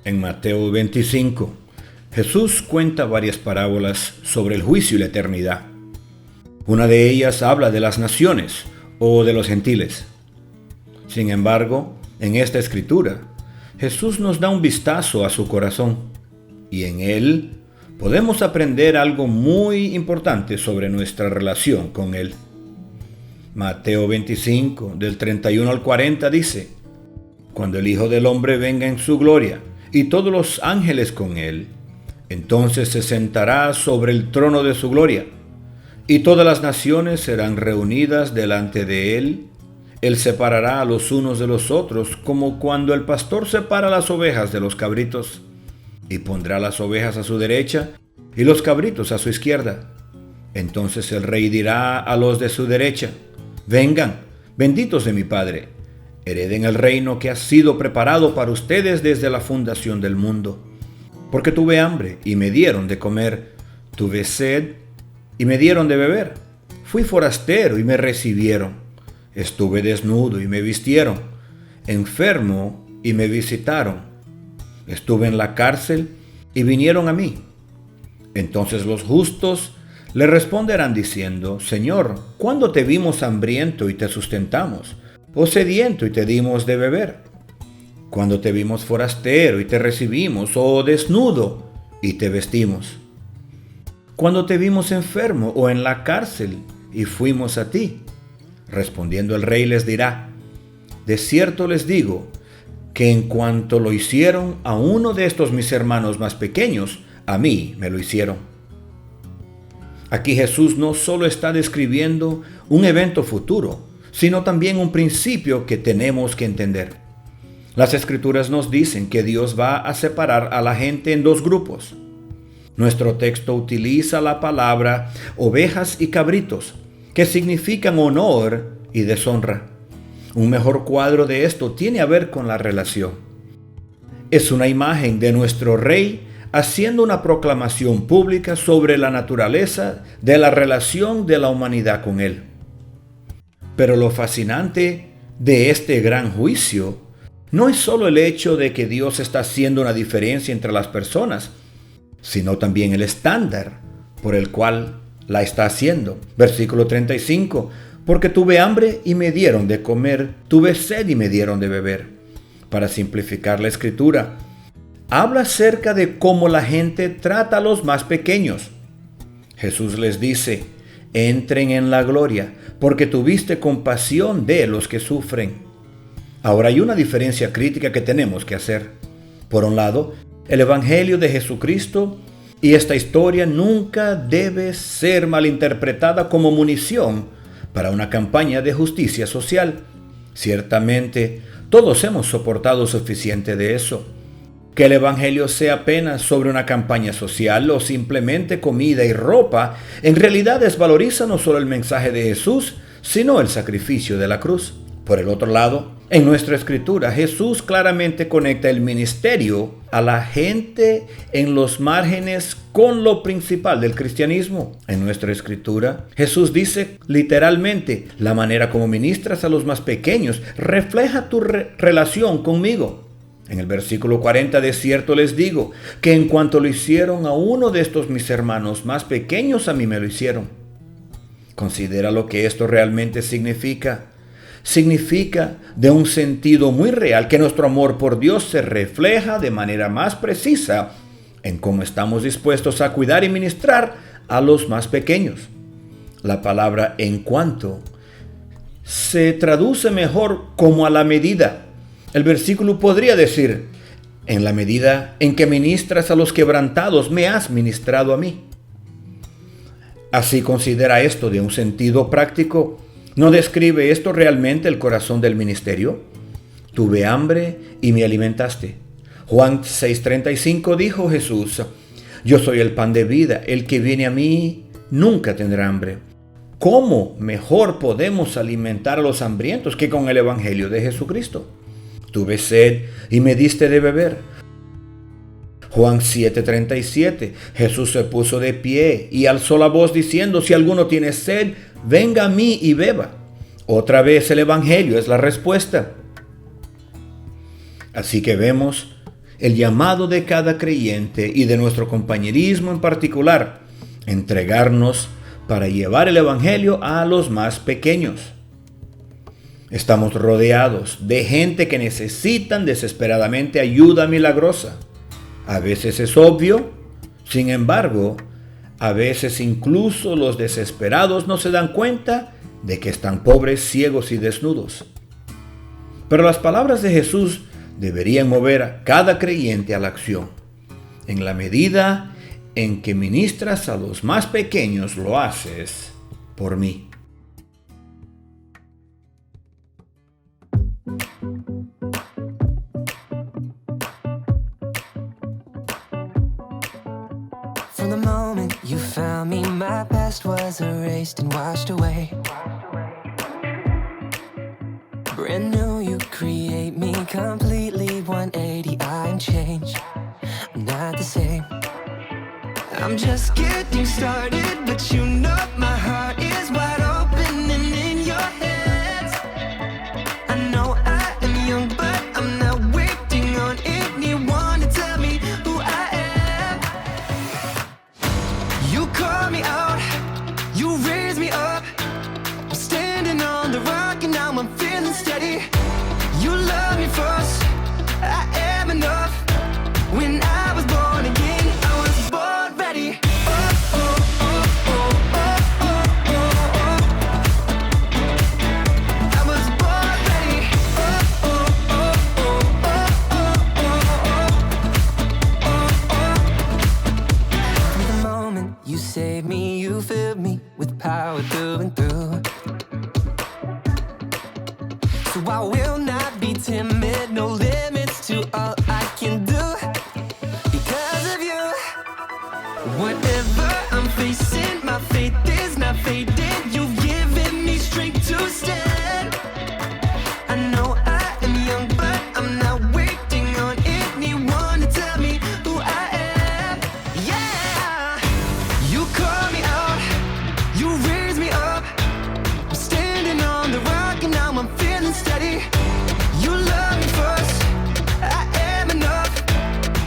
En Mateo 25, Jesús cuenta varias parábolas sobre el juicio y la eternidad. Una de ellas habla de las naciones o de los gentiles. Sin embargo, en esta escritura, Jesús nos da un vistazo a su corazón y en él podemos aprender algo muy importante sobre nuestra relación con él. Mateo 25, del 31 al 40 dice: Cuando el Hijo del Hombre venga en su gloria y todos los ángeles con él, entonces se sentará sobre el trono de su gloria, y todas las naciones serán reunidas delante de él. Él separará a los unos de los otros, como cuando el pastor separa las ovejas de los cabritos, y pondrá las ovejas a su derecha y los cabritos a su izquierda. Entonces el rey dirá a los de su derecha: Vengan, benditos de mi Padre, hereden el reino que ha sido preparado para ustedes desde la fundación del mundo. Porque tuve hambre y me dieron de comer, tuve sed y me dieron de beber, fui forastero y me recibieron, estuve desnudo y me vistieron, enfermo y me visitaron, estuve en la cárcel y vinieron a mí. Entonces los justos le responderán diciendo: Señor, ¿cuándo te vimos hambriento y te sustentamos, o sediento y te dimos de beber? ¿Cuándo te vimos forastero y te recibimos, o desnudo y te vestimos? ¿Cuándo te vimos enfermo o en la cárcel y fuimos a ti? Respondiendo el rey les dirá: De cierto les digo, que en cuanto lo hicieron a uno de estos mis hermanos más pequeños, a mí me lo hicieron. Aquí Jesús no solo está describiendo un evento futuro, sino también un principio que tenemos que entender. Las Escrituras nos dicen que Dios va a separar a la gente en dos grupos. Nuestro texto utiliza la palabra ovejas y cabritos, que significan honor y deshonra. Un mejor cuadro de esto tiene a ver con la relación. Es una imagen de nuestro Rey haciendo una proclamación pública sobre la naturaleza de la relación de la humanidad con Él. Pero lo fascinante de este gran juicio no es solo el hecho de que Dios está haciendo una diferencia entre las personas, sino también el estándar por el cual la está haciendo. Versículo 35, porque tuve hambre y me dieron de comer, tuve sed y me dieron de beber. Para simplificar la escritura, habla acerca de cómo la gente trata a los más pequeños. Jesús les dice: entren en la gloria, porque tuviste compasión de los que sufren. Ahora hay una diferencia crítica que tenemos que hacer. Por un lado, el Evangelio de Jesucristo y esta historia nunca debe ser malinterpretada como munición para una campaña de justicia social. Ciertamente, todos hemos soportado suficiente de eso. Que el Evangelio sea apenas sobre una campaña social o simplemente comida y ropa, en realidad desvaloriza no solo el mensaje de Jesús, sino el sacrificio de la cruz. Por el otro lado, en nuestra escritura, Jesús claramente conecta el ministerio a la gente en los márgenes con lo principal del cristianismo. En nuestra escritura, Jesús dice literalmente: la manera como ministras a los más pequeños refleja tu relación conmigo. En el versículo 40, de cierto les digo, que en cuanto lo hicieron a uno de estos mis hermanos más pequeños, a mí me lo hicieron. Considera lo que esto realmente significa. Significa, de un sentido muy real, que nuestro amor por Dios se refleja de manera más precisa en cómo estamos dispuestos a cuidar y ministrar a los más pequeños. La palabra en cuanto se traduce mejor como a la medida. El versículo podría decir: en la medida en que ministras a los quebrantados, me has ministrado a mí. Así considera esto de un sentido práctico. ¿No describe esto realmente el corazón del ministerio? Tuve hambre y me alimentaste. Juan 6:35 dijo Jesús: Yo soy el pan de vida, el que viene a mí nunca tendrá hambre. ¿Cómo mejor podemos alimentar a los hambrientos que con el Evangelio de Jesucristo? Tuve sed y me diste de beber. Juan 7:37, Jesús se puso de pie y alzó la voz diciendo: Si alguno tiene sed, venga a mí y beba. Otra vez el Evangelio es la respuesta. Así que vemos el llamado de cada creyente y de nuestro compañerismo en particular, entregarnos para llevar el Evangelio a los más pequeños. Estamos rodeados de gente que necesitan desesperadamente ayuda milagrosa. A veces es obvio, sin embargo, a veces incluso los desesperados no se dan cuenta de que están pobres, ciegos y desnudos. Pero las palabras de Jesús deberían mover a cada creyente a la acción. En la medida en que ministras a los más pequeños, lo haces por mí. From the moment you found me, my past was erased and washed away. Brand new, you create me completely 180. I'm changed, I'm not the same. I'm just getting started, but you know my heart is wide open and in your hands. I know I am young, but I'm not waiting on anyone to tell me who I am. You call me out, you raise me up. I'm standing on the rock and now I'm feeling steady. You love me first, I am enough. When I was born again, I was born ready. Oh, oh, oh, oh, oh, oh, oh, oh. I was born ready. Oh, oh, oh, oh, oh, oh, oh, oh, oh. From the moment you saved me, you filled me with power through and through. So I will not be timid, no limits to all I can do. Because of you, whatever I'm facing, my faith is not fading. You've given me strength to stand. I know I am young, but I'm not waiting on anyone to tell me who I am. Yeah, you call me out, you raise me up. I'm standing on the rock and now I'm feeling steady. You love me first, I am enough.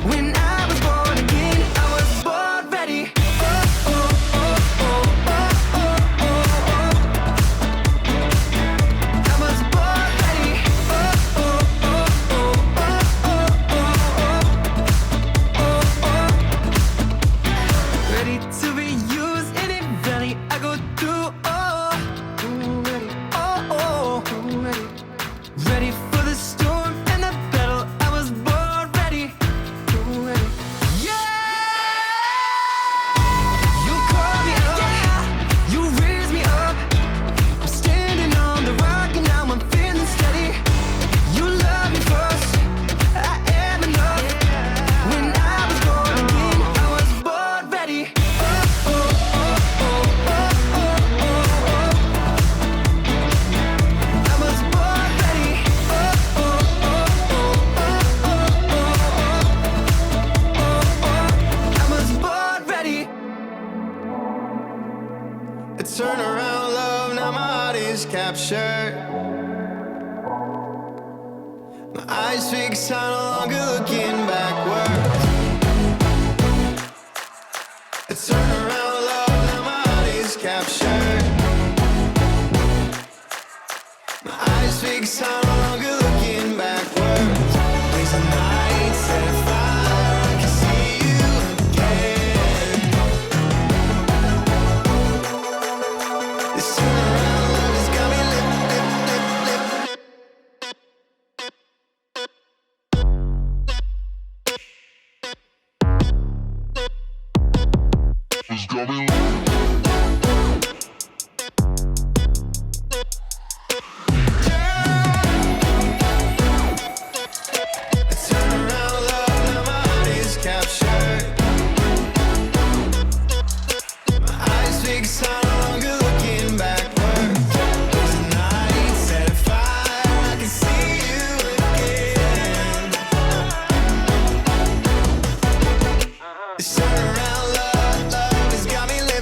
When I was born again, I was born ready. Oh, oh, oh, oh, oh, oh, oh, oh. I was born ready. Oh, oh, oh, oh, oh, oh, oh, oh. Ready to be used any valley I go through. Oh, ready. Oh, oh, ready. Ready for the storm and the battle. I was born ready. Yeah! You call me out, you raise me up. I'm standing on the rock and now I'm feeling steady. You love me first, I am enough. When I was born again, I was born ready. Oh, oh, oh, oh, oh, oh, oh, oh. I was born ready. Oh, oh, oh, oh, oh, oh, oh, oh. I was born ready. A turnaround love, now my heart is captured. My eyes fixed, I'm no longer looking backwards. A turnaround love, now my heart is captured. My eyes fixed, I'm no longer looking backwards. There's a night set fire, I can see you again. This turnaround love has got me lit. This turnaround love has got me lit.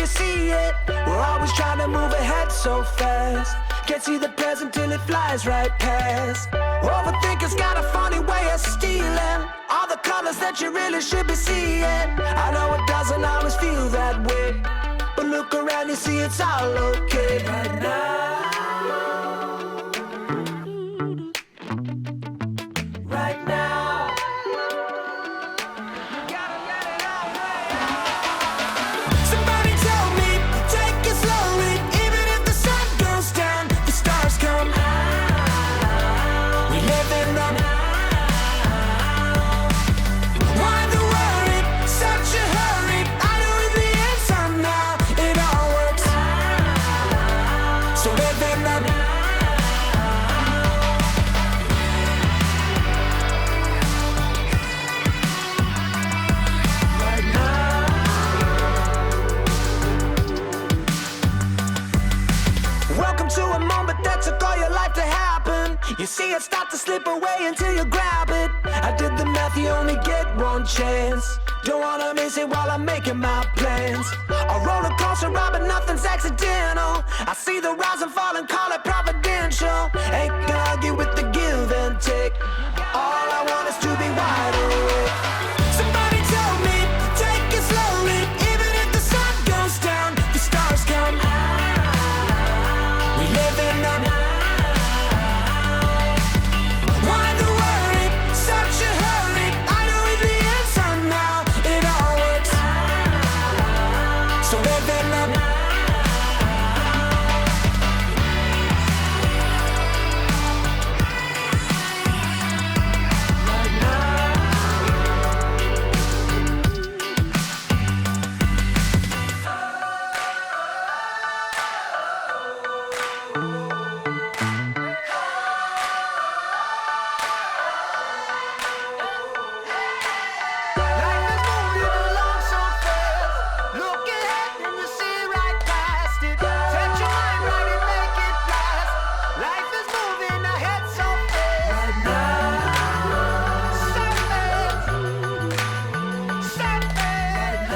you see it? We're always trying to move ahead so fast. Can't see the present till it flies right past. Overthinkers got a funny way of stealing all the colors that you really should be seeing. I know it doesn't always feel that way, but look around, you see it's all okay right now. Right now. Gotta get it all right. Somebody tell me, take it slowly. Even if the sun goes down, the stars come out. We live in the now. Why the worry? Such a hurry. I know in the end somehow it all works out. So live in the now. Welcome to a moment that took all your life to happen. You see it start to slip away until you grab it. I did the math, you only get one chance. Don't wanna miss it while I'm making my plans. A roller coaster ride, but nothing's accidental. I see the rise and fall and call it providential. Ain't gonna argue with the give and take. All I want is to be wide awake. Somebody tell me, take it slowly. Even if the sun goes down, the stars come out. We live in the now. Why the worry? Such a hurry. I know in the end somehow it all works out. So live in the now. Right now. Life is moving along so fast. Look ahead and you see right past it. Set your mind right and make it last. Life is moving ahead so fast. Right now. So fast. So fast.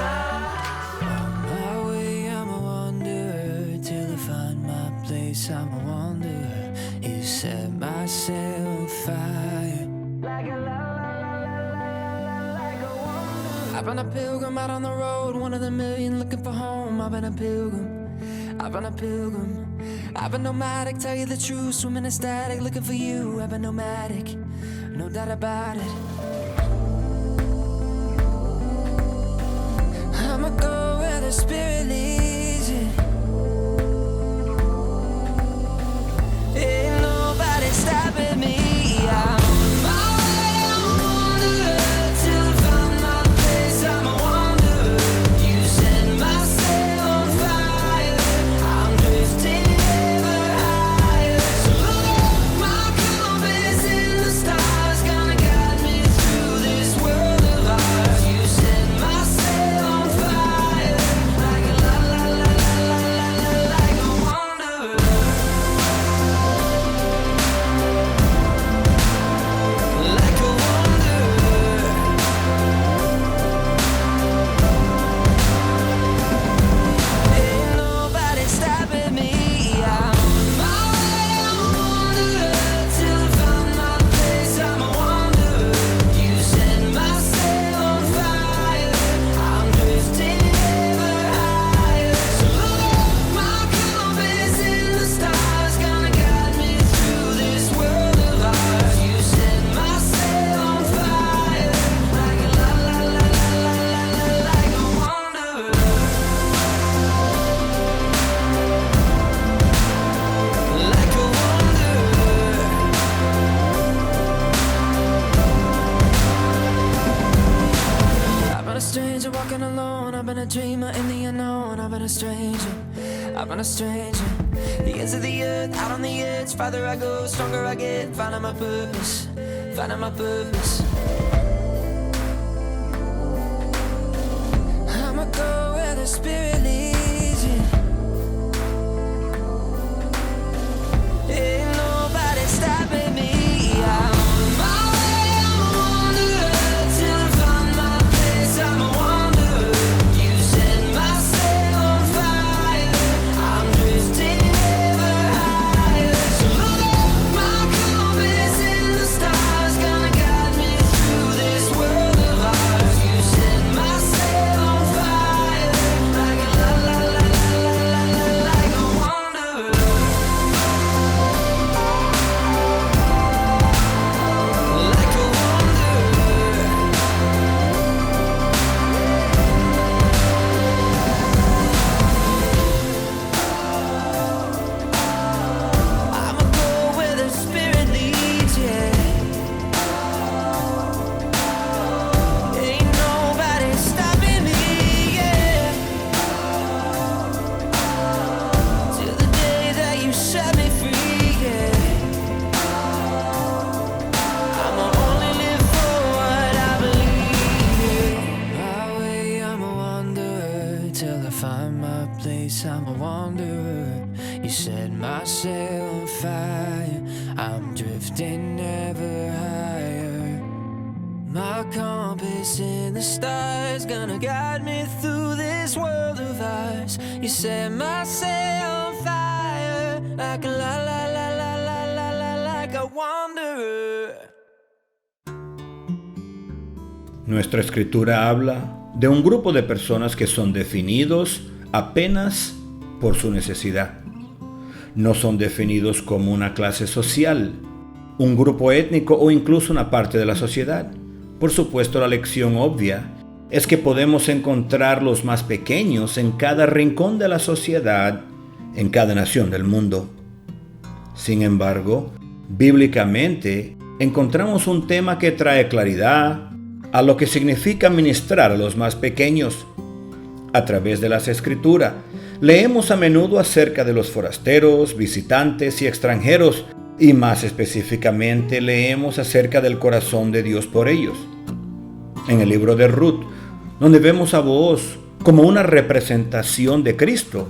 On my way, I'm a wanderer till I find my place. I'm a wanderer. You set myself fire. I've been a pilgrim out on the road, one of the million looking for home. I've been a pilgrim, I've been a pilgrim. I've been nomadic, tell you the truth, swimming in static, looking for you. I've been nomadic, no doubt about it. I'ma go where the spirit leads you. Ain't nobody stopping me. I'm on my way, I'm a wanderer till I find my place. I'm a wanderer. You set my sail on fire. I'm drifting ever higher. So look at my compass in the stars, gonna guide me through this world of ours. You set my sail on fire, like a la la la la la la la, like a wanderer. Like a wanderer. Ain't nobody stopping me. I'm on my way, I'm a wanderer till I find my place. I'm a wanderer. You set my sail on fire. I'm drifting ever higher. So look at my compass in the stars, gonna guide me through this world of ours. You set my sail on fire, like a la la la la la la la, like a wanderer. Like a wanderer. I've been a stranger walking alone. I've been a dreamer in the unknown. I've been a stranger. I've been a stranger. The ends of the earth, out on the edge. Farther I go, stronger I get. Finding my purpose. Finding my purpose. I'ma go where the spirit leads you. Ain't nobody stopping me. I'm on my way, I'm a wanderer till I find my place. I'm a wanderer. You set my sail on fire. guess I'm a wanderer. You set my sail on fire. I'm drifting ever higher. My compass in the stars, gonna guide me through this world of ours. You set my sail on fire, like a la la la la la la la, like a wanderer. Nuestra escritura habla de un grupo de personas que son definidos apenas por su necesidad. No son definidos como una clase social, un grupo étnico o incluso una parte de la sociedad. Por supuesto, la lección obvia es que podemos encontrar los más pequeños en cada rincón de la sociedad, en cada nación del mundo. Sin embargo, bíblicamente encontramos un tema que trae claridad a lo que significa ministrar a los más pequeños. A través de las Escrituras, leemos a menudo acerca de los forasteros, visitantes y extranjeros, y más específicamente leemos acerca del corazón de Dios por ellos. En el libro de Ruth, donde vemos a Booz como una representación de Cristo,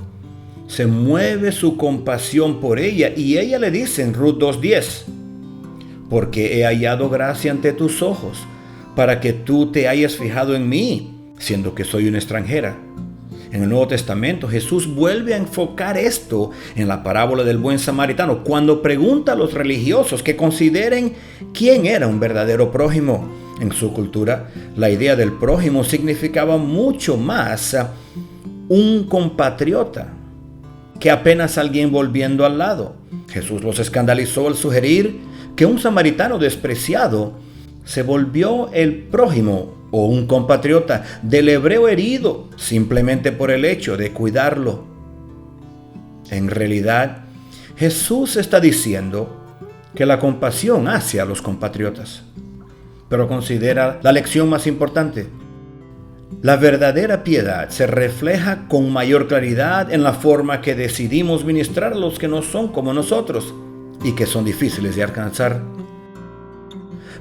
se mueve su compasión por ella y ella le dice en Ruth 2:10, porque he hallado gracia ante tus ojos, para que tú te hayas fijado en mí, siendo que soy una extranjera. En el Nuevo Testamento, Jesús vuelve a enfocar esto en la parábola del buen samaritano, cuando pregunta a los religiosos que consideren quién era un verdadero prójimo. En su cultura, la idea del prójimo significaba mucho más un compatriota que apenas alguien volviendo al lado. Jesús los escandalizó al sugerir que un samaritano despreciado se volvió el prójimo o un compatriota del hebreo herido simplemente por el hecho de cuidarlo. En realidad, Jesús está diciendo que la compasión hace a los compatriotas. Pero considera la lección más importante. La verdadera piedad se refleja con mayor claridad en la forma que decidimos ministrar a los que no son como nosotros y que son difíciles de alcanzar.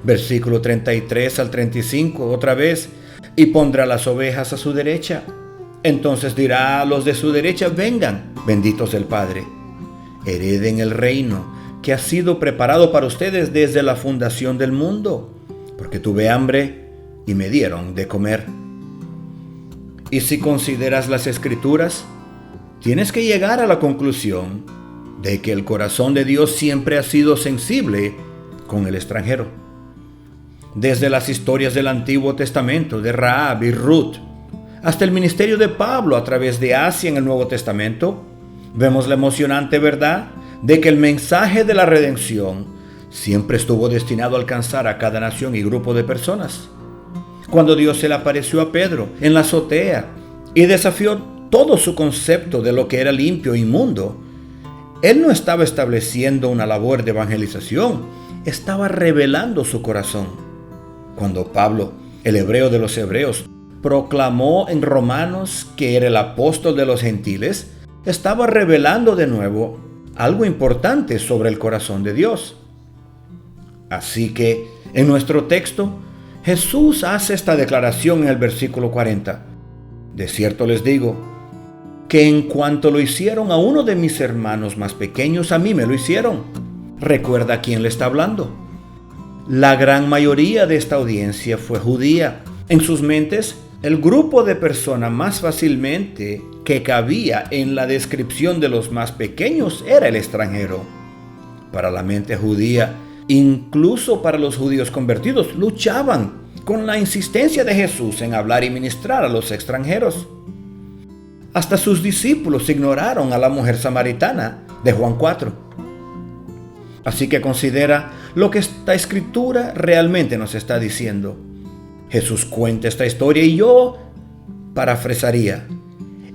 Versículo 33 al 35, otra vez, y pondrá las ovejas a su derecha. Entonces dirá a los de su derecha, vengan, benditos del Padre, hereden el reino que ha sido preparado para ustedes desde la fundación del mundo, porque tuve hambre y me dieron de comer. Y si consideras las Escrituras, tienes que llegar a la conclusión de que el corazón de Dios siempre ha sido sensible con el extranjero. Desde las historias del Antiguo Testamento, de Rahab y Ruth, hasta el ministerio de Pablo a través de Asia en el Nuevo Testamento, vemos la emocionante verdad de que el mensaje de la redención siempre estuvo destinado a alcanzar a cada nación y grupo de personas. Cuando Dios se le apareció a Pedro en la azotea y desafió todo su concepto de lo que era limpio e inmundo, Él no estaba estableciendo una labor de evangelización, estaba revelando su corazón. Cuando Pablo, el hebreo de los hebreos, proclamó en Romanos que era el apóstol de los gentiles, estaba revelando de nuevo algo importante sobre el corazón de Dios. Así que, en nuestro texto, Jesús hace esta declaración en el versículo 40. De cierto les digo, que en cuanto lo hicieron a uno de mis hermanos más pequeños, a mí me lo hicieron. ¿Recuerda a quién le está hablando? La gran mayoría de esta audiencia fue judía. En sus mentes, el grupo de personas más fácilmente que cabía en la descripción de los más pequeños era el extranjero. Para la mente judía, incluso para los judíos convertidos, luchaban con la insistencia de Jesús en hablar y ministrar a los extranjeros. Hasta sus discípulos ignoraron a la mujer samaritana de Juan 4. Así que considera lo que esta escritura realmente nos está diciendo. Jesús cuenta esta historia y yo parafrasearía.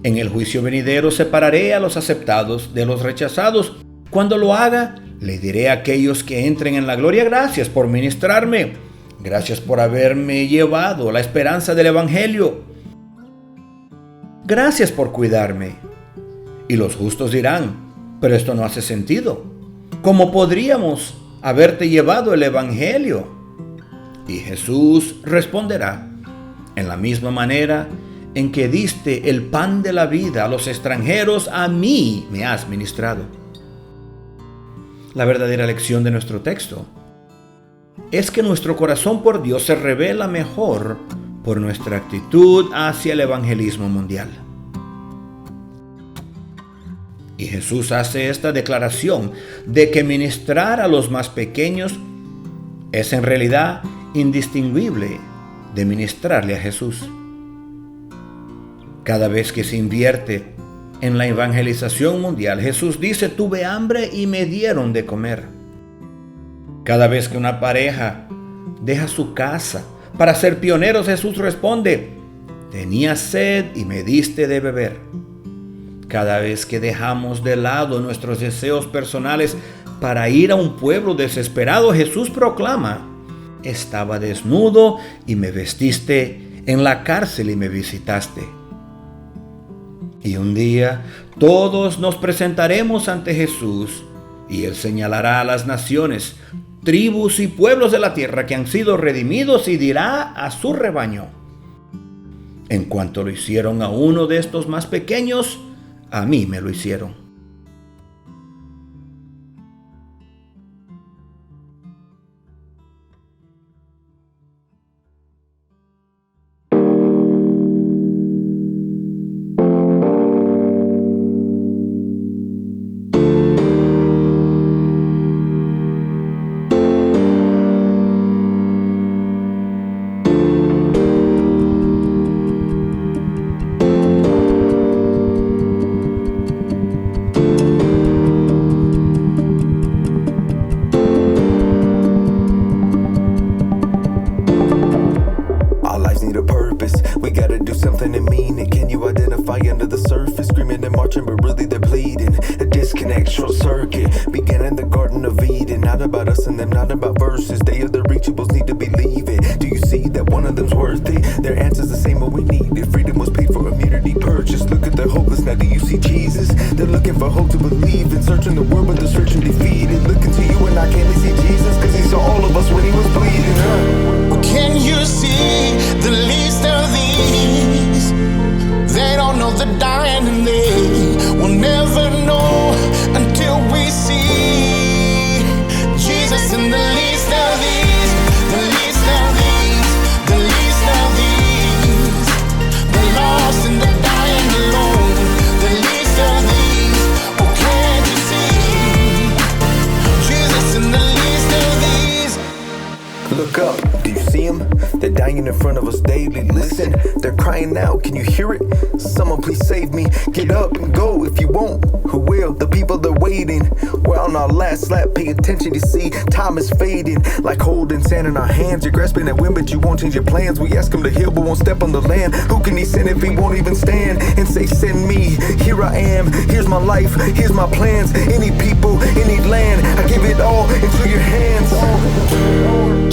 En el juicio venidero separaré a los aceptados de los rechazados. Cuando lo haga, le diré a aquellos que entren en la gloria, gracias por ministrarme. Gracias por haberme llevado la esperanza del Evangelio. Gracias por cuidarme. Y los justos dirán, pero esto no hace sentido. ¿Cómo podríamos haberte llevado el Evangelio? Y Jesús responderá, en la misma manera en que diste el pan de la vida a los extranjeros, a mí me has ministrado. La verdadera lección de nuestro texto es que nuestro corazón por Dios se revela mejor por nuestra actitud hacia el evangelismo mundial. Y Jesús hace esta declaración de que ministrar a los más pequeños es en realidad indistinguible de ministrarle a Jesús. Cada vez que se invierte en la evangelización mundial, Jesús dice: tuve hambre y me dieron de comer. Cada vez que una pareja deja su casa para ser pioneros, Jesús responde: tenía sed y me diste de beber. Cada vez que dejamos de lado nuestros deseos personales para ir a un pueblo desesperado, Jesús proclama: estaba desnudo y me vestiste, en la cárcel y me visitaste. Y un día todos nos presentaremos ante Jesús y Él señalará a las naciones, tribus y pueblos de la tierra que han sido redimidos, y dirá a su rebaño: en cuanto lo hicieron a uno de estos más pequeños, a mí me lo hicieron. Under the surface, screaming and marching, but really they're bleeding. A disconnect, short circuit, began in the Garden of Eden. Not about us and them, not about verses. They are the reachables, need to believe it. Do you see that one of them's worthy? Their answer's the same, what we needed. Freedom was paid for, immunity purchased. Look at their hopeless, now do you see Jesus? They're looking for hope to believe in, searching the world, but they're searching defeated. Looking to you and I can't see Jesus, cause he saw all of us when he was bleeding. Can you see the least of these? They don't know they're dying, and they will never know until we see Jesus in the least of these, the least of these, the least of these, the lost and the dying alone, the least of these. Oh, can't you see Jesus in the least of these? Look up, do you see him? They're dying in front of us daily. Listen, they're crying out. Can you hear it? Someone please save me. Get up and go if you won't. Who will? The people they're waiting. We're on our last lap. Pay attention, you see. Time is fading. Like holding sand in our hands. You're grasping that wind, but you won't change your plans. We ask him to heal, but won't step on the land. Who can he send if he won't even stand and say, send me? Here I am. Here's my life. Here's my plans. Any people, any land. I give it all into your hands.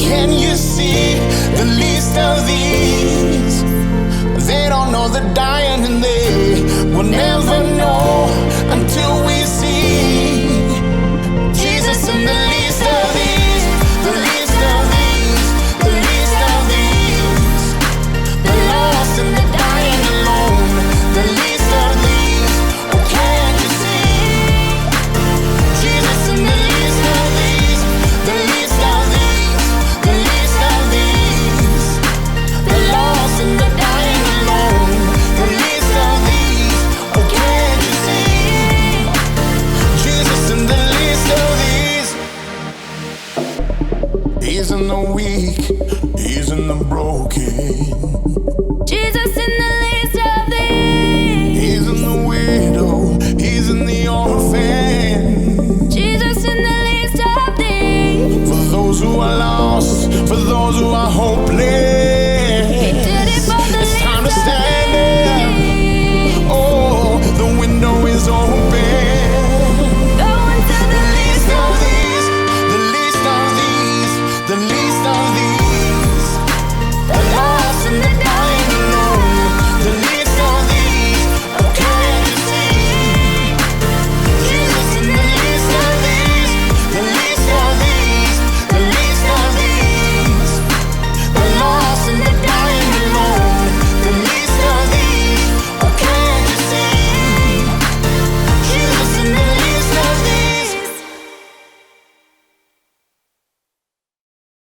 Can you see the least of these? They don't know they're dying, and they will never know until we see Jesus in the least of these, the least of these, the least of these, the lost and the dying alone, the least of these. Oh, can't you see Jesus in the least of these, the least of these, the least of these, the lost and the dying alone, the least of these. Oh, can't you see Jesus in the least of these? He's in the weak, he's in the broken.